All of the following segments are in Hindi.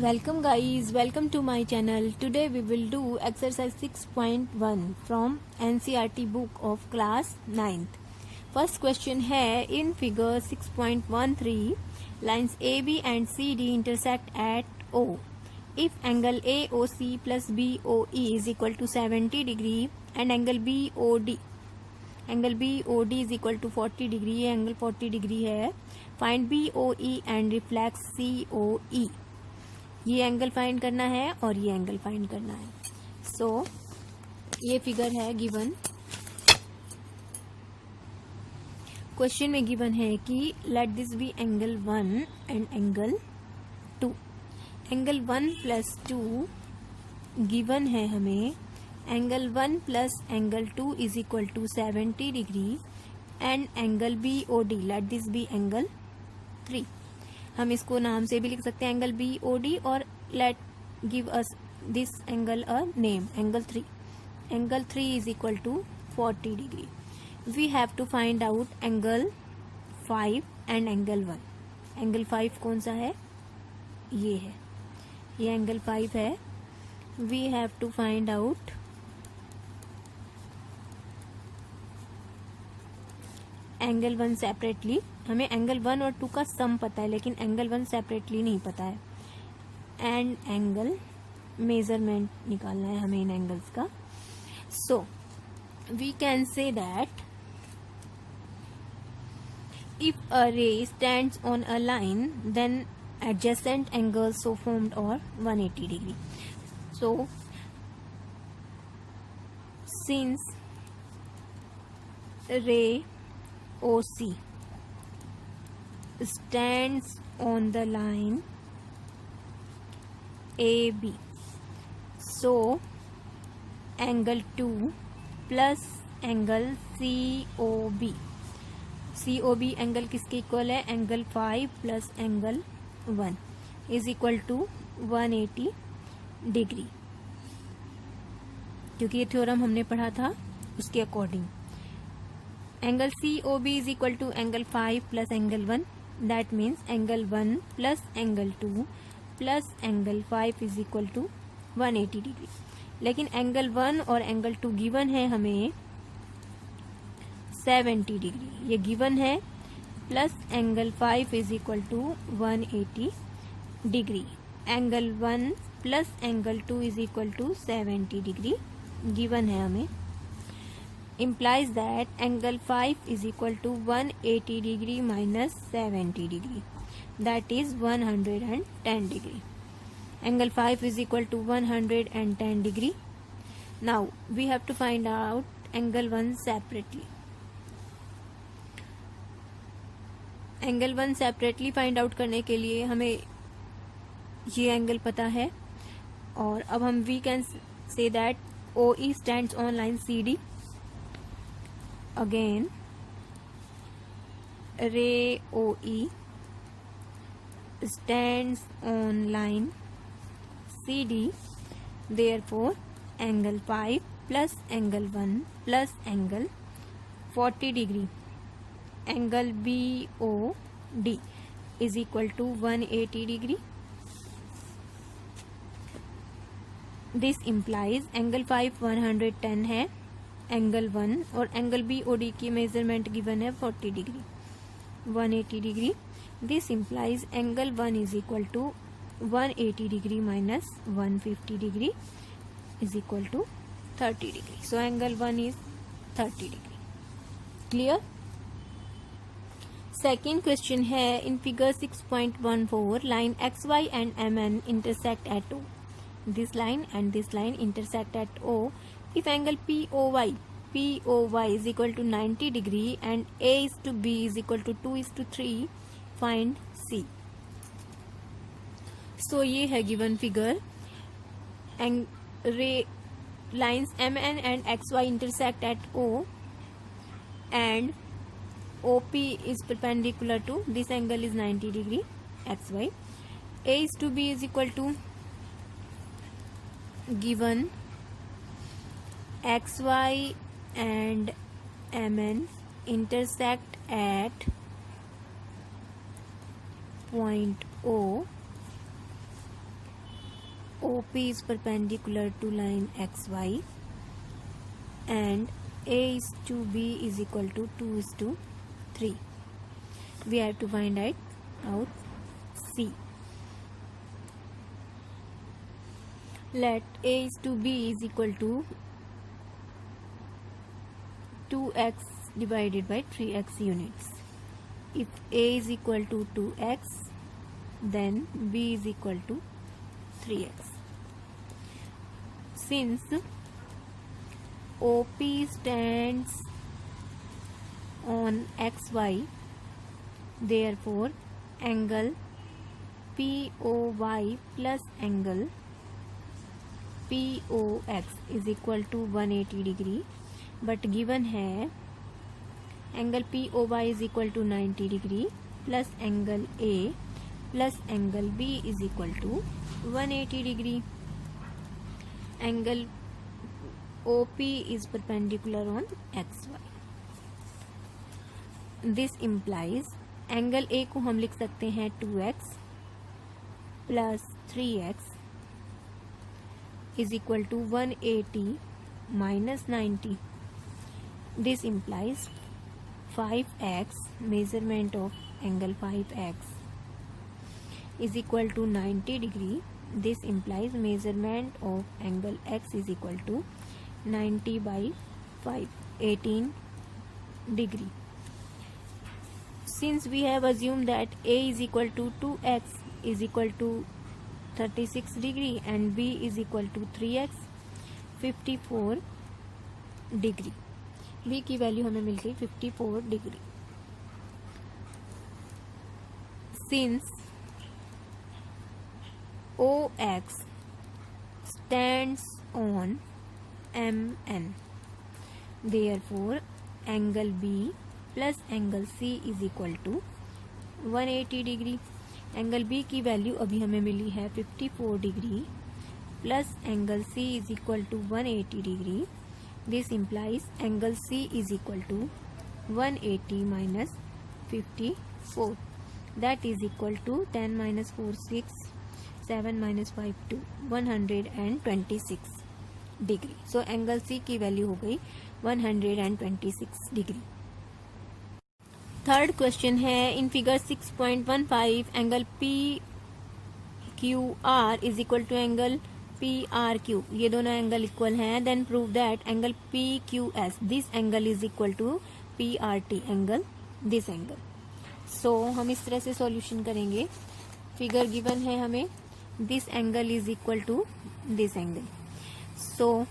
Welcome guys, welcome to my channel. Today we will do exercise 6.1 from NCERT book of class 9th. First question है, in figure 6.13 lines AB and CD intersect at O. If angle AOC plus BOE is equal to 70 degree and angle BOD is equal to 40 degree, angle 40 degree है. Find BOE and reflex COE. ये एंगल फाइंड करना है और ये एंगल फाइंड करना है. सो ये फिगर है गिवन. क्वेश्चन में गिवन है कि let this be angle 1 and angle 2. Angle 1 plus 2 given है हमें. Angle 1 plus angle 2 is equal to 70 degree and angle BOD let this be angle 3. हम इसको नाम से भी लिख सकते हैं एंगल BOD और let give us this angle a name angle 3. Angle 3 is equal to 40 degree. We have to find out angle 5 and angle 1. Angle 5 कौन सा है? ये है, ये एंगल 5 है. We have to find out angle 1 separately. हमें एंगल 1 और 2 का सम पता है लेकिन एंगल 1 सेपरेटली नहीं पता है. एंड एंगल मेजरमेंट निकालना है हमें इन एंगल्स का. So we can say that if a ray stands on a line then adjacent angles so formed are 180 degree. So since ray OC stands on the line AB, so angle 2 plus angle COB angle किसके इक्वल है? Angle 5 plus angle 1 is equal to 180 degree. क्योंकि ये थ्योरम हमने पढ़ा था उसके according. Angle COB is equal to angle 5 plus angle 1. That means angle 1 plus angle 2 plus angle 5 is equal to 180 degree. लेकिन एंगल 1 और एंगल 2 गिवन है हमें 70 डिग्री. ये गिवन है. Plus angle 5 is equal to 180 degree. Angle 1 plus angle 2 is equal to 70 degree given है हमें. implies that angle 5 is equal to 180 degree minus 70 degree, that is 110 degree. Angle 5 is equal to 110 degree. Now we have to find out angle 1 separately. Angle 1 separately find out करने के लिए हमें ये एंगल पता है. और अब हम we can say that OE stands on line CD. Again ray OE stands on line CD. Therefore angle 5 plus angle 1 plus angle 40 degree angle BOD is equal to 180 degree. This implies angle 5 110 है, एंगल 1 और एंगल BOD की मेजरमेंट गिवन है 40 degree 180 degree. This implies angle 1 is equal to 180 degree minus 150 degree is equal to 30 degree. So angle 1 is 30 degree. Clear? Second question है, in figure 6.14 line XY and MN intersect at O. This line and this line intersect at O. If angle POY is equal to 90 degree and A is to B is equal to 2:3, find C. So ये है given figure. Ray lines MN and XY intersect at O and OP is perpendicular to this angle is 90 degree XY. A is to B is equal to given XY and MN intersect at point O OP is perpendicular to line XY and A is to B is equal to 2:3. We have to find out C. Let A is to B is equal to 2x divided by 3x units. If A is equal to 2x, then B is equal to 3x. Since OP stands on XY, therefore angle POY plus angle POX is equal to 180 degree. But given है angle POY is equal to 90 degree plus angle A plus angle B is equal to 180 degree. Angle OP is perpendicular on XY. This implies angle A को हम लिख सकते हैं 2x plus 3x is equal to 180 minus 90. This implies 5x, measurement of angle 5x is equal to 90 degree. This implies measurement of angle x is equal to 90 by 5, 18 degree. Since we have assumed that A is equal to 2x is equal to 36 degree and B is equal to 3x, 54 degree. B की वैल्यू हमें मिल गई 54 degree. Since OX stands on MN, therefore angle B plus angle C is equal to 180 degree. Angle B की वैल्यू अभी हमें मिली है 54 degree plus angle C is equal to 180 degree. This implies angle C is equal to 180 minus 54. That is equal to 10 minus 4 6, 7 minus 5 2, 126 degree. So angle C की वैल्यू हो गई 126 डिग्री. थर्ड क्वेश्चन है in figure 6.15 angle PQR is equal to angle PRQ. ये दोनों एंगल इक्वल हैं. Then prove that angle PQS this angle is equal to PRT angle this angle. So हम इस तरह से सॉल्यूशन करेंगे. फिगर गिवन है हमें this angle is equal to this angle. So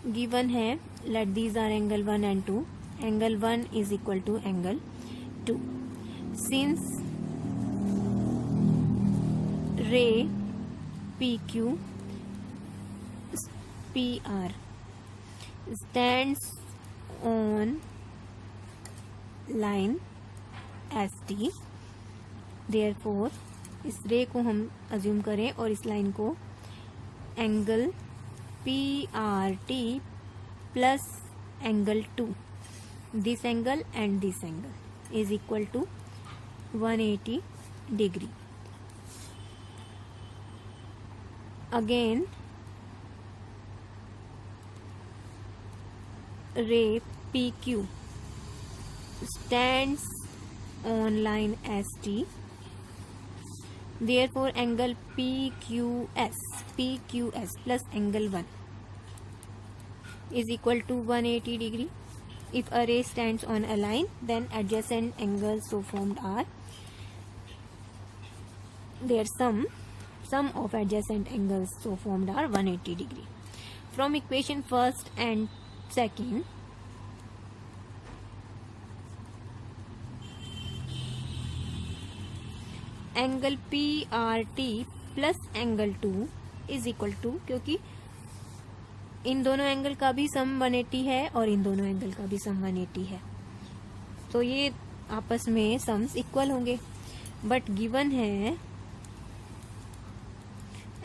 given है let these are angle 1 and 2. Angle 1 is equal to angle 2. Since ray PQ PR stands on line ST, therefore इस रे को हम अज्यूम करें और इस लाइन को angle PRT plus angle 2, this angle and this angle is equal to 180 degree. Again ray PQ stands on line ST, therefore angle PQS plus angle 1 is equal to 180 degree. If a ray stands on a line, then adjacent angles so formed are their sum of adjacent angles so formed are 180 degree. From equation first and second, angle PRT plus angle 2 is equal to, क्योंकि इन दोनों एंगल का भी सम 180 है और इन दोनों एंगल का भी सम 180 है, तो ये आपस में सम्स इक्वल होंगे. बट गिवन है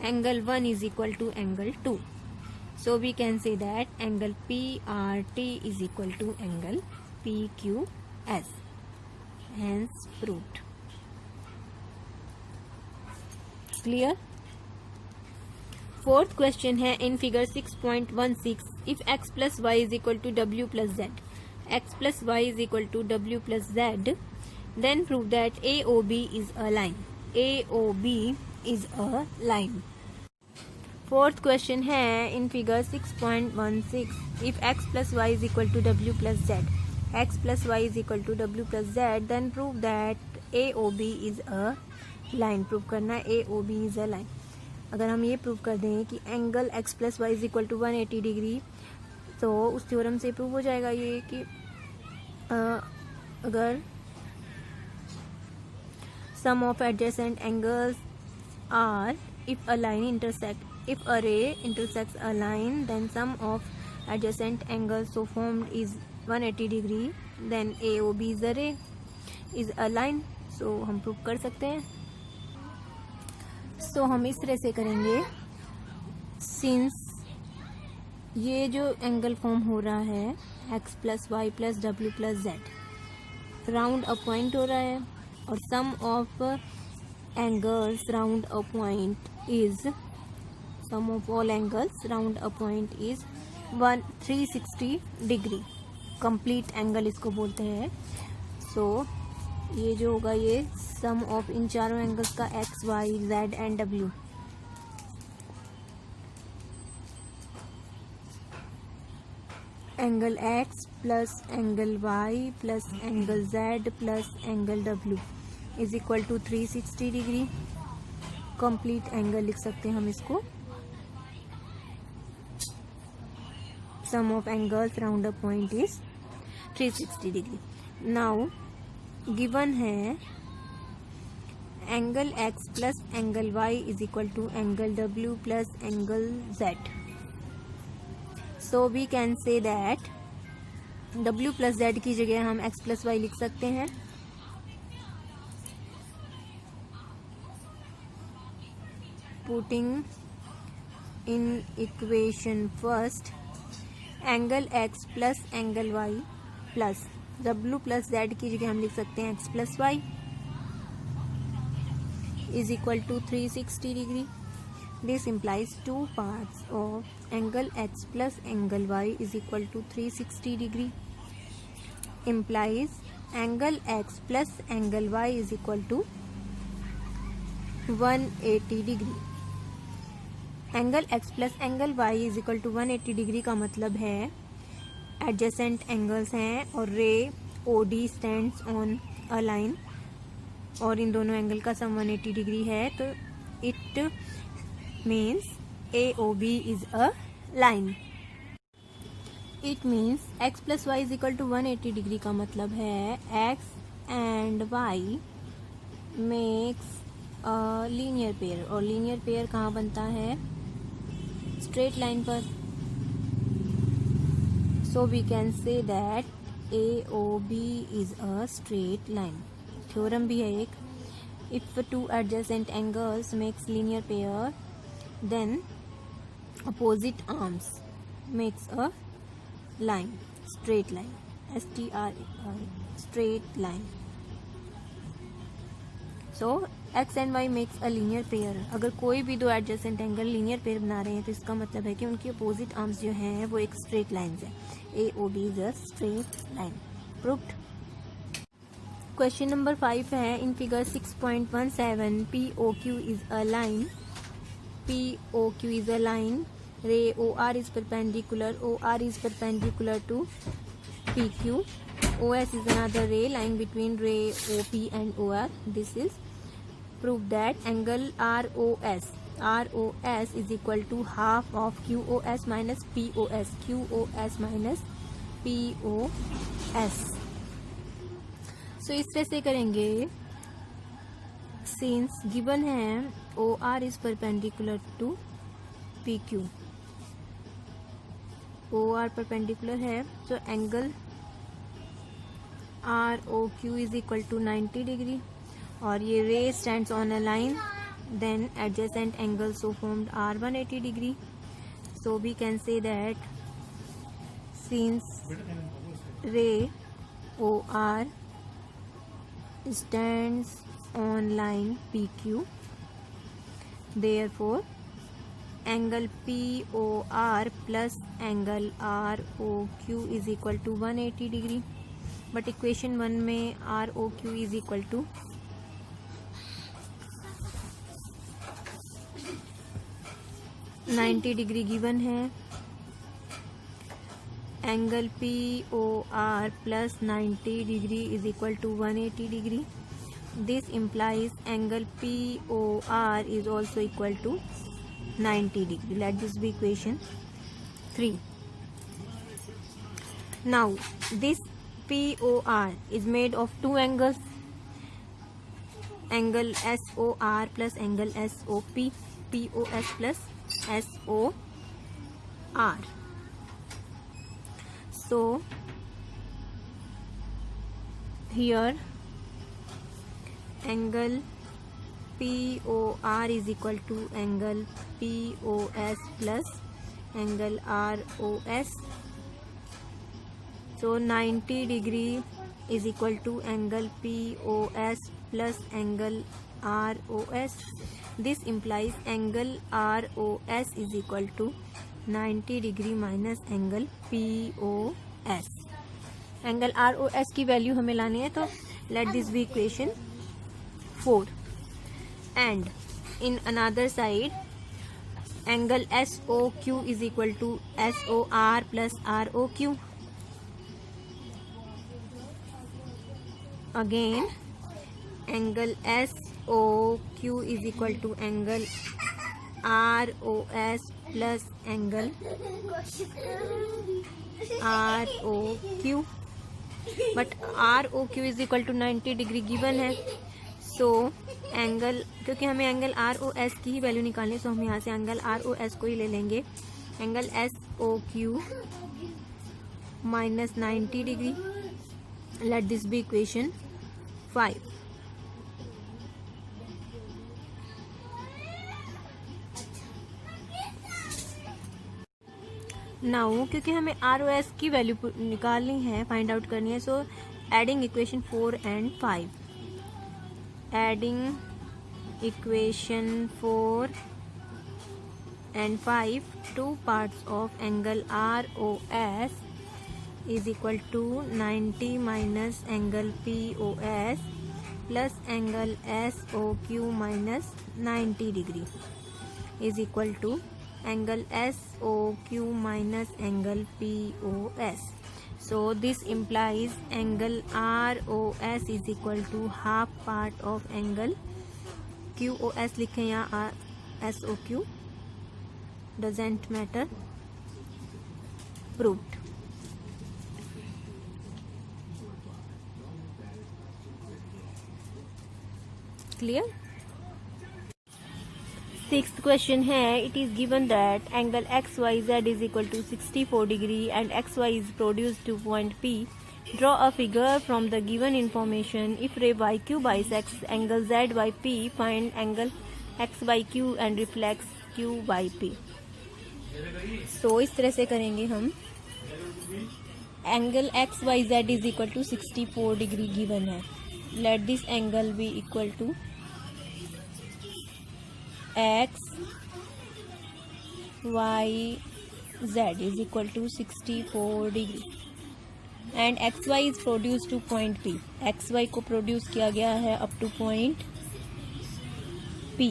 angle 1 is equal to angle 2, so we can say that angle PRT is equal to angle PQS. Hence proved. Clear? Fourth question है in figure 6.16 if x plus y is equal to डब्ल्यू plus z, x plus y is equal to डब्ल्यू plus z, then prove that AOB is a line, AOB is a line. Fourth question है in figure 6.16 if x plus y is equal to डब्ल्यू plus z, x plus y is equal to डब्ल्यू plus z, then prove that AOB is a line. Prove करना है AOB इज अ लाइन। अगर हम ये प्रूव कर दें कि angle x plus y is equal to 180 degree, तो उस थ्योरम से प्रूव हो जाएगा ये कि अगर sum of adjacent angles are if a line intersect, if a ray intersects a line, then sum of adjacent angles so formed is 180 degree, then AOB is a ray is a line. सो हम प्रूव कर सकते हैं। सो हम इस तरह से करेंगे, सिंस ये जो एंगल फॉर्म हो रहा है x प्लस वाई प्लस डब्ल्यू plus z round a point हो रहा है, और sum of angles round a point is, sum of all angles round a point is 360 degree, complete angle इसको बोलते हैं। सो ये जो होगा ये सम ऑफ इन चारों एंगल्स का x, y, z and w। Angle x plus angle y plus angle z plus angle w is equal to 360 degree, complete angle लिख सकते हैं हम इसको। Sum of angles round a point is 360 degree. Now given है angle x plus angle y is equal to angle w plus angle z। So we can say that w plus z की जगह हम x प्लस y लिख सकते हैं। Putting in equation first, angle x plus angle y plus w plus z की जगह हम लिख सकते हैं x plus y is equal to 360 degree. This implies two parts of angle x plus angle y is equal to 360 degree implies angle x plus angle y is equal to 180 degree. Angle x plus angle y is equal to 180 degree का मतलब है एडजेसेंट एंगल्स हैं और रे OD stands on a line, और इन दोनों एंगल का सम 180 डिग्री है, तो it means AOB is a line. It means x plus y is equal to 180 degree का मतलब है x and y makes a linear pair, और लीनियर पेयर कहाँ बनता है? स्ट्रेट लाइन पर। So we can say that AOB is a straight line. Theorem भी है एक, if two adjacent angles makes linear pair, then opposite arms makes a line, straight line, STRAI, straight line. So x and y makes a linear pair। अगर कोई भी दो एडजेसेंट एंगल लीनियर पेयर बना रहे हैं तो इसका मतलब है कि उनकी अपोजिट आर्म्स जो हैं वो एक स्ट्रेट लाइंस है। AOB is a straight line. Proved. Question number 5 है in figure 6.17 POQ is a line, POQ is a line, ray OR is perpendicular, OR is perpendicular to PQ, OS is another ray lying between ray OP and OR. This is prove that angle ROS is equal to half of QOS minus POS, QOS minus POS. So इस तरह से करेंगे, since given है OR is perpendicular to PQ, OR perpendicular है, so angle ROQ is equal to 90 degree, और ये ray stands on a line, then adjacent angle so formed are 180 degree. So we can say that since ray OR stands on line PQ, therefore angle POR plus angle ROQ is equal to 180 degree, but equation 1 में ROQ is equal to 90 degree given है। Angle POR plus 90 degree is equal to 180 degree. This implies angle POR is also equal to 90 degree. Let this be equation 3. Now this POR is made of two angles, angle SOR plus angle SOP, POS plus SOR. So here angle POR is equal to angle POS plus angle ROS. So 90 degree is equal to angle POS plus angle ROS. This implies angle ROS is equal to 90 degree minus angle POS. Angle ROS की वैल्यू हमें लानी है, तो let this be equation 4. And in another side, angle SOQ is equal to SOR plus ROQ. Again, angle SOQ is equal to angle ROS plus angle ROQ. But ROQ is equal to 90 degree given है. सो एंगल, क्योंकि हमें एंगल ROS की ही वैल्यू निकालनी है, सो हम यहाँ से एंगल ROS को ही ले लेंगे. Angle SOQ minus 90 degree. Let this be equation 5. Now क्योंकि हमें ROS की वैल्यू निकालनी है, फाइंड आउट करनी है, so adding equation 4 and 5. Adding equation 4 and 5, two parts of angle ROS is equal to 90 minus angle POS plus angle SOQ minus 90 degree is equal to angle SOQ minus angle POS. So this implies angle ROS is equal to half part of angle QOS. लिखें या SOQ, doesn't matter, proved. Clear? Sixth question है, it is given that angle XYZ is equal to 64 degree and XY is produced to point P. Draw a figure from the given information. If ray YQ bisects angle ZYP, find angle XYQ and reflects QYP. So इस तरह से करेंगे हम. Angle XYZ is equal to 64 degree given है. Let this angle be equal to X Y Z is equal to 64 degree and XY is produced to point P. XY को प्रोड्यूस किया गया है up to point P.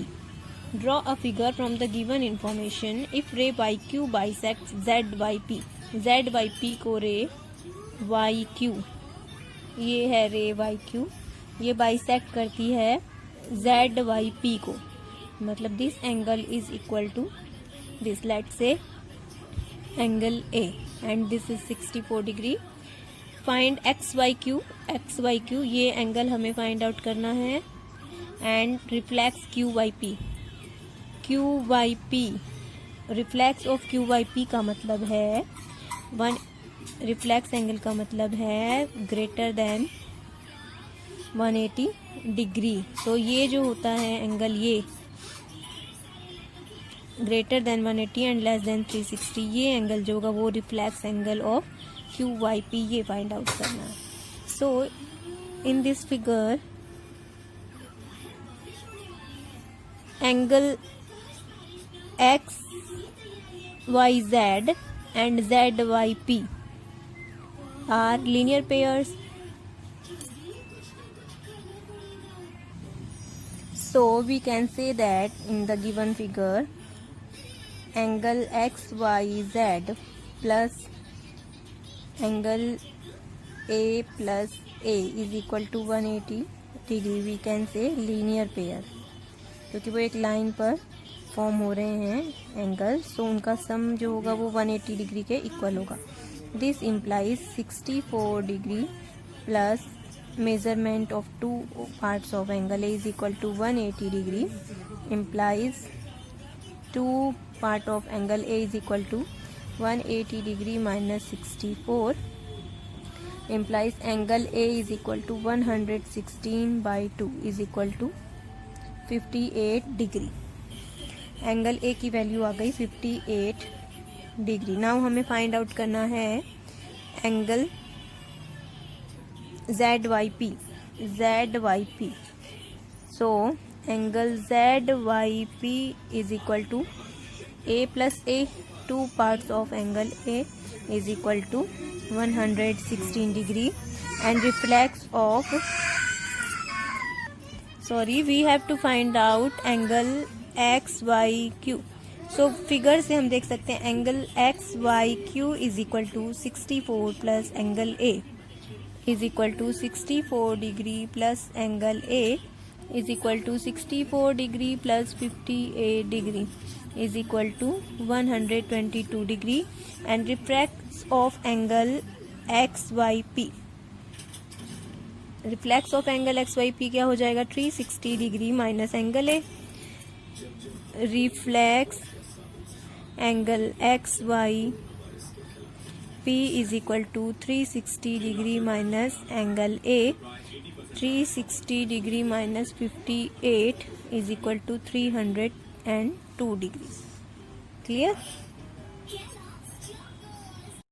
Draw a figure from the given information. If ray YQ bisects ZYP, ZYP को रे YQ, ये है रे YQ, ये बाइसेक्ट करती है ZYP को, मतलब this angle is equal to this, let say angle A and this is 64 degree. Find XYQ. XYQ ये एंगल हमें फाइंड आउट करना है and reflex QYP. QYP reflex of QYP का मतलब है रिफ्लेक्स एंगल का मतलब है ग्रेटर देन 180 डिग्री. तो ये जो होता है एंगल, ये greater than 180 and less than 360, ये एंगल जो होगा वो रिफ्लेक्स एंगल ऑफ QYP, ये फाइंड आउट करना है. So in this figure angle X Y Z and ZYP are linear pairs. So we can say that in the given figure, angle XYZ plus angle A plus A is equal to 180 degree. We can say linear pair, क्योंकि वो एक लाइन पर फॉर्म हो रहे हैं एंगल, सो उनका सम जो होगा वो 180 डिग्री के इक्वल होगा. This implies 64 degree plus measurement of two parts of angle A is equal to 180 degree implies two part of angle A is equal to 180 degree minus 64 implies angle A is equal to 116/2 is equal to 58 degree. Angle A की वैल्यू आ गई 58 डिग्री. नाउ हमें फाइंड आउट करना है angle ZYP. So angle ZYP is equal to A plus A. Two parts of angle A is equal to 116 degree and reflex of we have to find out angle XYQ. So figure से हम देख सकते हैं angle XYQ is equal to 64 plus angle A is equal to 64 degree plus angle A is equal to 64 degree plus 58 degree is equal to 122 degree and reflex of angle XYP. Reflex of angle XYP क्या हो जाएगा 360 degree minus angle A. Reflex angle XYP is equal to 360 degree minus angle A. 360 degree minus 58 is equal to 302 degree. Clear?